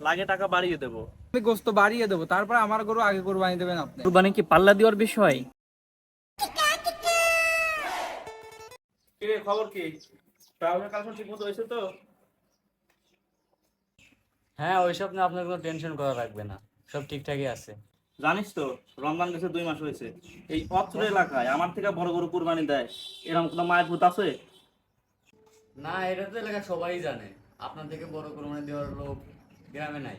লাগে টাকা বাড়িয়ে দেবো। আমি গোস্ত বাড়িয়ে দেবো, তারপর আমার গরু আগে কোরবানি দেবেন আপনি। কুরবানি কি পাল্লা দেওয়ার বিষয়? কি রে, খবর কি? ট্রাভেল কালেকশন ঠিক মতো হয়েছে তো? হ্যাঁ, ওইসব নিয়ে আপনার কোনো টেনশন করা লাগবে না, সব ঠিকঠাকই আছে। জানিস তো, রমজান গেছে 2 মাস হয়েছে। এই অত্র এলাকায় আমার থেকে বড় গরু কুরবানি দেয় এরকম কোনো মায়ের ভূত আছে? না, এটা তো এলাকা সবাই জানে, আপনার থেকে বড় কোরবানি দেওয়ার লোক গ্রামে নাই।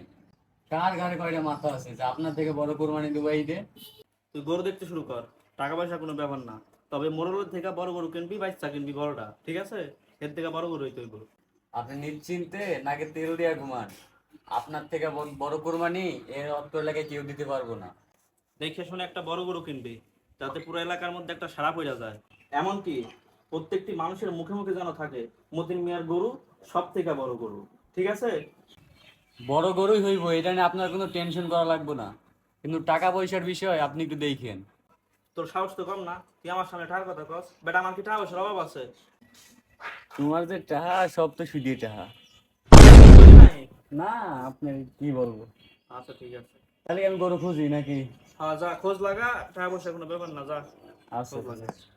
কার ঘরে কয়টা মাথা আছে যে আপনার থেকে বড় কোরবানি দেবো এই দে? তুই গরু দেখতে শুরু কর, টাকা পয়সা কোনো ব্যাপার না। তবে মোরলের থেকে বড় গরু কিনবি, বাচ্চা কিনবি বড়টা, ঠিক আছে? এর থেকে বড় গরু হইতে হইব। আপনি নিশ্চিন্তে নাকে তেল দিয়া ঘুমান, আপনার থেকে বড় কোরবানি এর অর্থ এলাকায় কেউ দিতে পারবো না। দেখে শুনে একটা বড় গরু কিনবি, যাতে পুরো এলাকার মধ্যে একটা সাড়া পড়ে যায়। এমনকি প্রত্যেকটি মানুষের মুখে মুখে যেন থাকে মতিন মিয়ার গরু সব থেকে বড় গরু, ঠিক আছে? বড় গরুই হইব, এটা নিয়ে আপনার কোনো টেনশন করা লাগবে না, কিন্তু টাকা পয়সার বিষয় আপনি একটু দেখেন। তোর সাহস তো কম না, তুই আমার সামনে টাকার কথা কস? বেটা, আমার কি টাকা পয়সার অভাব আছে? তোমার যে টাহা সব তো সুদিয়ে টাহা। বুঝি নাই। না, আপনি কি বলবো। আচ্ছা ঠিক আছে। তাহলে আমি গরু খুঁজি নাকি? হ্যাঁ যা, খোঁজ লাগা, টাকা পয়সা কোনো ব্যাপার না, যা আচ্ছা, খোঁজ ঠিক লাগা। আছে।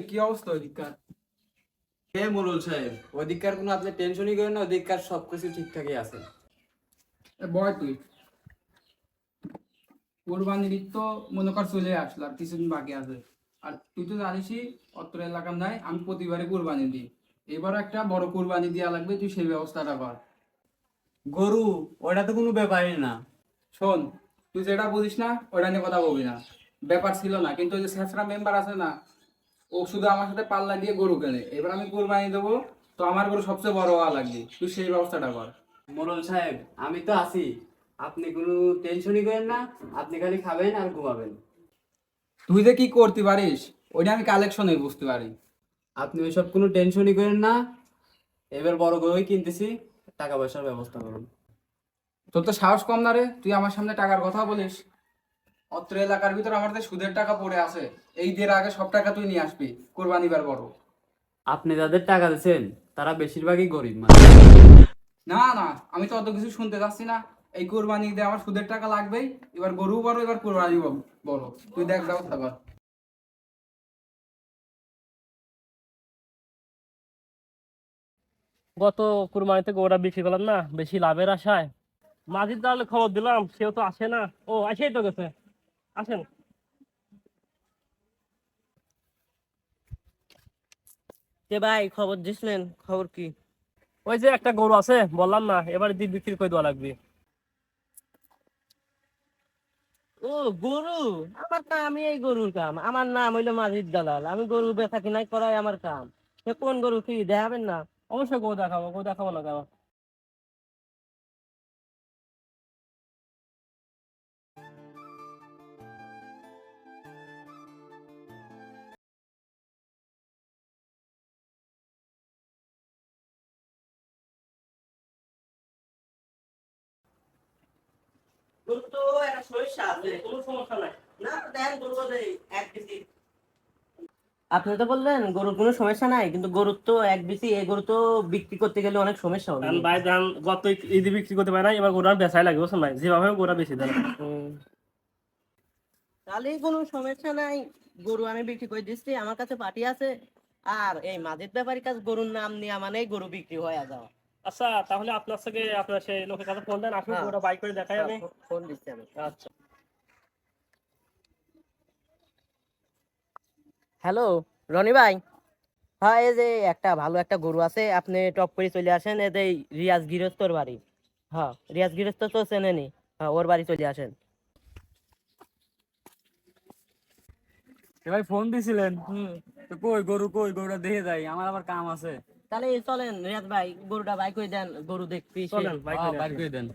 কি অবস্থা ওইদিককার? হে মোরল সাহেব, ওদিককার কোনো আপনি টেনশনই করেন না, ওদিককার সবকিছু ঠিকঠাকই আছে। বয় তুই, কোরবানির ঈদ তো মনে কর চলে আসলো, আর কিছুদিন বাকি আছে। আর তুই তো জানিসই অত্র এলাকার নাই, আমি প্রতিবারই কোরবানি দিই। এবার একটা বড় কোরবানি দেওয়া লাগবে, তুই সেই ব্যবস্থাটা কর। গরু, ওটা তো কোনো ব্যাপারই না। শোন, তুই যেটা বুঝিস না ওটা নিয়ে কথা বলবি না। ব্যাপার ছিল না, কিন্তু ওই যে স্যাঁচরা মেম্বার আছে না, ও শুধু আমার সাথে পাল্লা দিয়ে গরু কেনে। এবার আমি কোরবানি দেবো, তো আমার গরু সবচেয়ে বড় হওয়া লাগবে, তুই সেই ব্যবস্থাটা কর। মোরল সাহেব, আমি তো আছি, আপনি কোনো টেনশনই করেন না, আপনি খালি খাবেন আর ঘুমাবেন। তুই যে কি করতে পারিস ওইটা আমি কালেকশনে বুঝতে পারি। আপনি ওইসব কোনো টেনশনই করেন না, এবার বড় গরুই কিনতেছি, টাকা পয়সার ব্যবস্থা করুন। তোর তো সাহস কম না রে, তুই আমার সামনে টাকার কথা বলিস? অত্র এলাকার ভিতর আমার যে সুদের টাকা পড়ে আছে, এই দের আগে সব টাকা তুই নিয়ে আসবি কোরবানিবার বড়। আপনি যাদের টাকা দিচ্ছেন তারা বেশিরভাগই গরিব মানুষ। না না, আমি তো অত কিছু শুনতে চাচ্ছি না। এই কোরবানি দিয়ে আমার সুদের টাকা লাগবেই। এবার গরু বড়, এবার কোরবানি বড়। তুই দেখ ব্যবস্থা কর। গত কুরবানিতে গরুটা বিক্রি করলাম না বেশি লাভের আশায়। মাঝির তাহলে খবর দিলাম, সেও তো আসে না। ও আসেই তো গেছে। আসেন। কে ভাই, খবর দিছিলেন? খবর কি? ওই যে একটা গরু আছে বললাম না, এবার দিয়ে বিক্রি করে দেওয়া লাগবে। ও, গরু। আমার কামই এই গরুর কাম। আমার নাম হইলো মাঝির দালাল, আমি গরু বেচা কিনাই করাই আমার কাম। সে কোন গরু কি দেখাবেন না? অবশ্যই গরু দেখাবো, গরু দেখাবো না কেন? গরু তো একটা সমস্যা আছে। কোনো সমস্যা নাই। না, দেন গরু দেই 1 কেজি। আপনি তো বললেন গরুর কোনো সমস্যা নাই, কিন্তু গরুর তো 1 কেজি, এই গরু তো বিক্রি করতে গেলে অনেক সমস্যা হবে। কারণ ভাই ধান গত ঈদে বিক্রি করতে পারে না, এবার গরু আর বেচাই লাগবে, বুঝছেন ভাই? যেভাবে গরু বেশি দেন। তাহলে কোনো সমস্যা নাই, গরু আমি বিক্রি করে দিচ্ছি। আমার কাছে পার্টি আছে। আর এই মাঝির ব্যাপারীর কাছে গরুর নাম নেওয়া মানে গরু বিক্রি হয়ে যাওয়া। আচ্ছা, তাহলে আপনার থেকে আপনার সেই লোকের কাছে ফোন দেন, আসুন হ্যাঁ, গরুটা বাই করে দেখাই হ্যাঁ, আমি। ফোন দিচ্ছি আমি। আচ্ছা। হ্যালো, রনি ভাই। হ্যাঁ, এই যে একটা ভালো একটা গরু আছে, আপনি টপ করে চলে আসেন। এই যে রিয়াজ গৃহস্থর বাড়ি। হ্যাঁ, রিয়াজ গৃহস্থ তো চেনেনি। হ্যাঁ, ওর বাড়ি চলে আসেন। এ ভাই, ফোন দিছিলেন? তো কই গরু, কই গরুটা দেখে যাই, আমার আবার কাম আছে। তাহলে চলেন রিয়াজ ভাই, গরুটা বাই করে দেন, গরু দেখবি সে। চলেন বাই হ্যাঁ, করে বাইর আসি। করে দেন।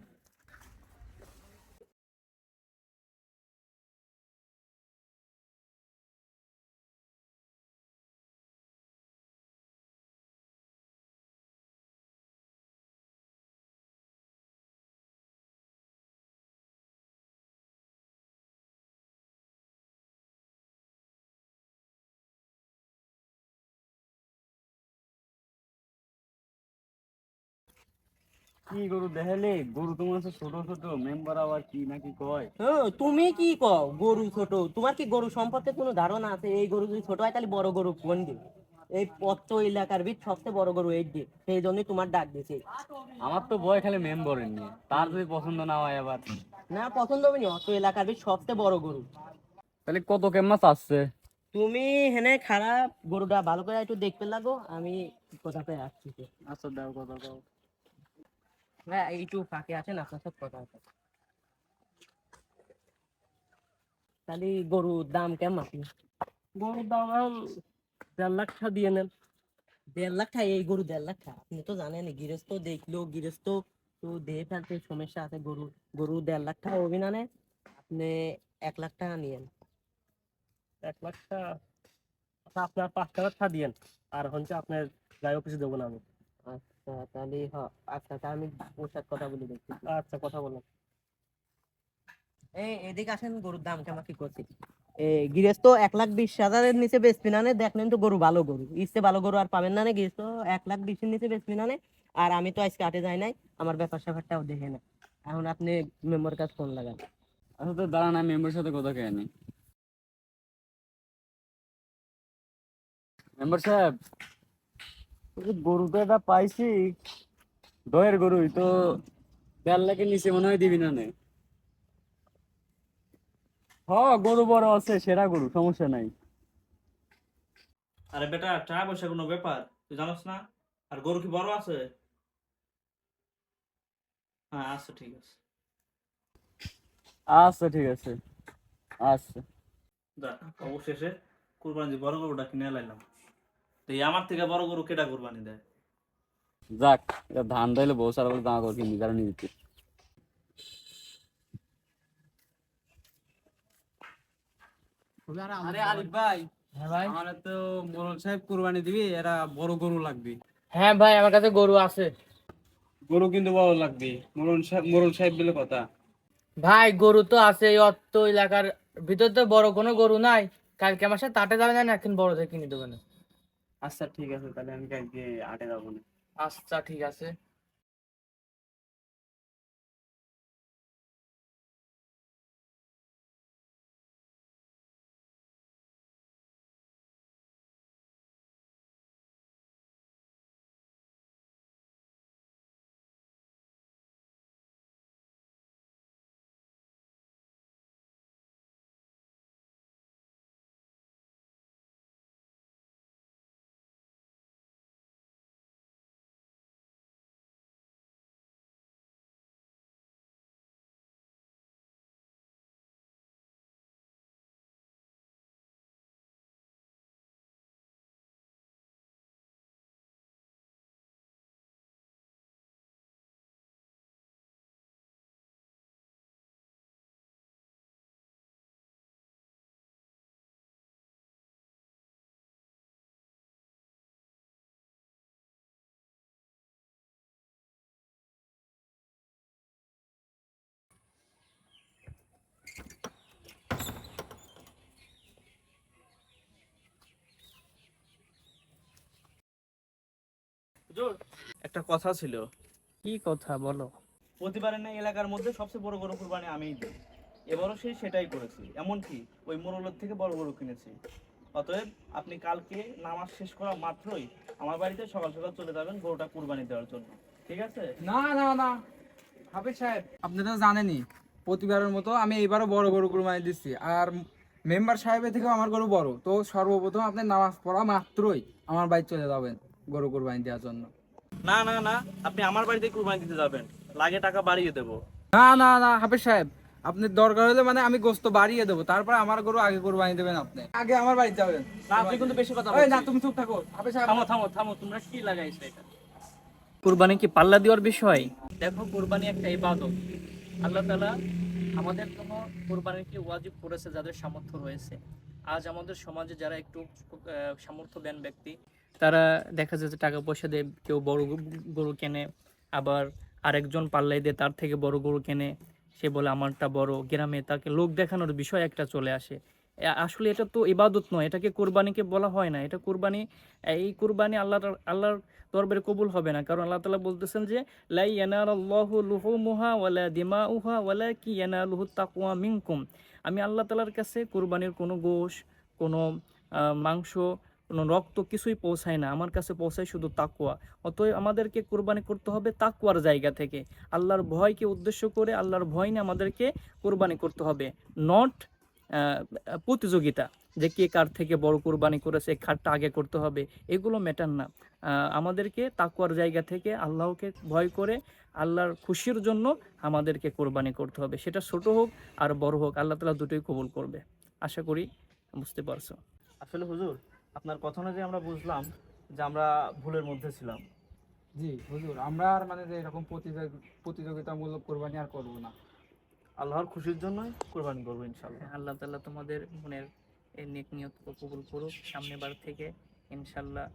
কি গরু দেখালে? গরু তোমার হচ্ছে ছোট ছোট, মেম্বার আবার কি নাকি কয়। তুমি কি কও গরু ছোট? তোমার কি গরু সম্পর্কে কোনো ধারণা আছে? এই গরু যদি ছোট হয় তাহলে বড় গরু কোন দিকে? এই পত্ত এলাকার ভিতর সবচেয়ে বড় গরু এই দিকে, সেই জন্যই তোমার ডাক দিয়েছে। আমার তো ভয় খালি মেম্বারের নিয়ে, তার যদি পছন্দ না হয় আবার। না পছন্দ হবে না, অত এলাকার ভিতর সবচেয়ে বড় গরু। তাহলে কত কেম্মাস আসছে? তুমি হেনে খারাপ গরুটা ভালো করে একটু দেখতে লাগো, আমি কোথাতে আসছি তো। আচ্ছা দাও, কথা দাও। হ্যাঁ এইটু ফাঁকে আছেন, আপনার সাথে কথা আছে। তাহলে গরুর দাম কেমন আপনি? গরুর দাম এখন 1.5 লাখ টাকা দিয়ে নেন। 1.5 লাখ টাকা? এই গরু 1.5 লাখ টাকা? আপনি তো জানেন গৃহস্থ দেখলো, গৃহস্থ তো দেখে ফেলতে সমস্যা আছে। গরু গরু 1.5 লাখ টাকা অভিমানে আপনি 1 লাখ টাকা নিয়েন। 1 লাখ টাকা? আচ্ছা আপনার 5 টাকা ছাড় দিয়েন, আর হচ্ছে আপনার গায়ে অফিসে দেবো না আমি। আচ্ছা তাহলে আচ্ছা তা আমি ওর সাথে কথা বলে দেখছি। আচ্ছা কথা বলেন। এদিকে আসেন, গরুর দাম কেমন কি করছি। গৃহস্থ 1,20,000-এর নিচে বেচবি না নে, দেখলেন তো গরু ভালো গরু, ইচ্ছে ভালো গরু আর পাবেন না নে। গৃহস্থ 1,20,000-এর নিচে বেচবি না নে। আর আমি তো আজকে হাটে যাই নাই, আমার ব্যাপার স্যাপারটাও দেখে না। এখন আপনি মেম্বার কাছে ফোন লাগান। আচ্ছা তো দাঁড়ান, আমি মেম্বারের সাথে কথা কে নি। মেম্বার সাহেব, ওই যে গরুটা এটা পাইছি, দয়ের গরুই তো, 1.5 লাখের নিচে মনে হয় দিবি না নে। হ, গরু বড় আছে, সেরা গরু, সমস্যা নাই। আরে বেটা, টাকা পয়সা কোনো ব্যাপার তুই জানোস না? আর গরু কি বড় আছে? হ্যাঁ আচ্ছা ঠিক আছে। আচ্ছা ঠিক আছে, আচ্ছা। দেখ অবশেষে কুরবানি বড় গরুটা কিনে লাইলাম। তো এই আমার থেকে বড় গরু কেটা কুরবানি দেয়? যাক, এটা ধান দিলে বউ সারা বলে দাঁড়া করে কিনবি, কারণ নিতে। আরে আরিফ ভাই, হ্যাঁ ভাই। আমার তো মোরল সাহেব কুরবানি দিবি, এরা বড় গরু লাগবে। হ্যাঁ ভাই, আমার কাছে গরু আছে। গরু কিন্তু বড় লাগবে, মোরল সাহেব বলে কথা। ভাই গরু তো আছে, এই অত এলাকার ভিতর তো বড় কোনো গরু নাই। কালকে আমার সাথে তাটে যাবে না, এখন বড় দেখে কিনে দেবে না। আচ্ছা ঠিক আছে, তাহলে আমি কালকে হাটে যাবো না। আচ্ছা ঠিক আছে। হুজুর, একটা কথা ছিল। কি কথা বলো? প্রতিবারের না এলাকার মধ্যে সবচেয়ে বড় গরু কুরবানি আমিই দিই। এবারও সেটাই করেছি, এমনকি ওই মোরলের থেকে বড় গরু কিনেছি। অতএব আপনি কালকে নামাজ শেষ করা মাত্রই আমার বাড়িতে সকাল সকাল চলে যাবেন গরুটা কুরবানি দেওয়ার জন্য, ঠিক আছে? না না না, হাফিজ সাহেব, আপনি তো জানেনই প্রতিবারের মতো আমি এইবারও বড় গরু কুরবানি দিচ্ছি। আর মেম্বার সাহেবের থেকেও আমার গরু বড়, তো সর্বপ্রথম আপনি নামাজ পড়া মাত্রই আমার বাড়ি চলে যাবেন গরু কুরবানি দেওয়ার জন্য। না না না, আপনি আমার বাড়িতে কুরবানি দিতে যাবেন, লাগে টাকা বাড়িয়ে দেবো। না না না হাফিজ সাহেব, আপনি দরকার হলে মানে আমি গোস্ত বাড়িয়ে দেবো, তারপর আমার গরু আগে কুরবানি দেবেন। আপনি আগে আমার বাড়ি যাবেন। না আপনি কিন্তু বেশি কথা এই বলছেন। না, তুমি চুপ থাকো হাফিজ সাহেব। থামো থামো থামো, তোমরা কি লাগাইছো এটা? কুরবানি কি পাল্লা দেওয়ার বিষয়? দেখো, কুরবানি একটা ইবাদত। আল্লাহ তাআলা আমাদের জন্য কুরবানিকে ওয়াজিব করেছে যাদের সামর্থ্য রয়েছে। আজ আমাদের সমাজে যারা একটু সামর্থ্যবান ব্যক্তি, তারা দেখা যাচ্ছে টাকা পয়সা দিয়ে কেউ বড় গরু কেনে, আবার আরেকজন পাল্লাই দিয়ে তার থেকে বড় গরু কেনে। সে বলে আমারটা বড়, গ্রামে তাকে লোক দেখানোর বিষয় একটা চলে আসে। আসলে এটা তো ইবাদত নয়, এটাকে কোরবানিকে বলা হয় না। এটা কোরবানি, এই কোরবানি আল্লাহর দরবারে কবুল হবে না, কারণ আল্লাহ তাআলা বলতেছেন যে লা ইয়ানালাল্লাহু লুহুমুহা ওয়ালা দিমাউহা ওয়ালাকি ইয়ানালুহু তাকওয়া মিনকুম। আমি আল্লাহ তাআলার কাছে কোরবানির কোনো গোশ, কোনো মাংস, কোনো রক্ত কিছুই পৌঁছায় না, আমার কাছে পৌঁছায় শুধু তাকওয়া। অতএব আমাদেরকে কোরবানি করতে হবে তাকওয়ার জায়গা থেকে, আল্লাহর ভয়কে উদ্দেশ্য করে, আল্লাহর ভয় নিয়ে আমাদেরকে কোরবানি করতে হবে, নট প্রতিযোগিতা যে কে কার থেকে বড় কোরবানি করেছে, কারটা আগে করতে হবে, এগুলো ম্যাটার না। আমাদেরকে তাকওয়ার জায়গা থেকে আল্লাহকে ভয় করে আল্লাহর খুশির জন্য আমাদেরকে কোরবানি করতে হবে, সেটা ছোট হোক আর বড় হোক, আল্লাহ তাআলা দুটোই কবুল করবে। আশা করি বুঝতে পারছো। আসলে হুজুর, আপনার কথা অনুযায়ী আমরা বুঝলাম যে আমরা ভুলের মধ্যে ছিলাম। জি হুজুর, আমরা আর মানে যে এরকম প্রতিযোগিতামূলক কোরবানি আর করবো না। আল্লাহর খুশির জন্যই কোরবানি করবো ইনশাল্লাহ। আল্লাহ তাআলা তোমাদের মনের এই নেক নিয়ত কবুল করুক। সামনের বার থেকে ইনশাল্লাহ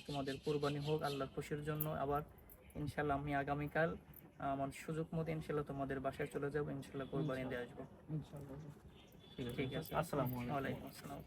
তোমাদের কোরবানি হোক আল্লাহর খুশির জন্য। আবার ইনশাল্লাহ আমি আগামীকাল আমার সুযোগ মতো ইনশাল্লাহ তোমাদের বাসায় চলে যাবো, ইনশাল্লাহ কোরবানি দিয়ে আসবো। ইনশাআল্লাহ। ঠিক আছে, আসসালামু আলাইকুম। ওয়ালাইকুম আসসালাম।